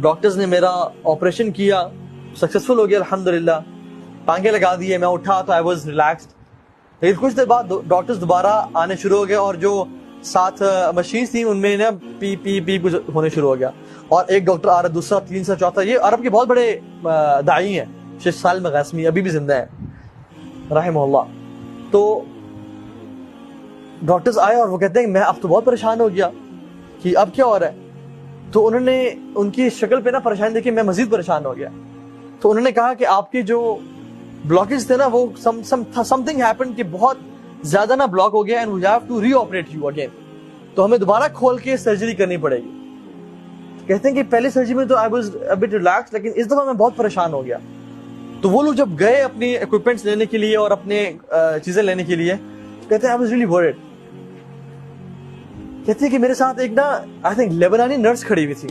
Doctors نے میرا operation کیا, سکسیزفل ہو گیا الحمدللہ, ٹانگے لگا دیے, میں اٹھا تو آئی واز ریلیکسڈ. لیکن کچھ دیر بعد ڈاکٹرز دوبارہ آنے شروع ہو گئے, اور جو 7 مشینز تھیں ان میں نا پی پی پی کچھ ہونے شروع ہو گیا, اور ایک ڈاکٹر آ رہا, دوسرا, تیسرا, چوتھا. یہ عرب کے بہت بڑے داعی ہیں, شیخ سالم غاسمی ابھی بھی زندہ ہیں رحمہ اللہ. تو ڈاکٹرز آئے اور وہ کہتے ہیں کہ میں اب تو بہت پریشان ہو گیا کہ اب کیا ہو رہا ہے. تو انہوں نے ان کی شکل پہ نا پریشان دیکھی, میں مزید پریشان ہو گیا. تو انہوں نے کہا کہ آپ کے جو بلاکیج تھے نا وہ سم تھنگ ہیپن کہ بہت زیادہ نا بلاک ہو گیا, and we have to reoperate you again, تو ہمیں دوبارہ کھول کے سرجری کرنی پڑے گی. کہتے ہیں کہ پہلی سرجری میں تو I was a but relax, لیکن اس دفعہ میں بہت پریشان ہو گیا. تو وہ لوگ جب گئے اپنی اکوپمنٹس لینے کے لیے اور اپنے چیزیں لینے کے لیے, کہتے ہیں آئی واز ریئلی ورڈ. کہتے ہیں کہ میرے ساتھ ایک نا آئی تھنک لیبنانی نرس کھڑی ہوئی تھی,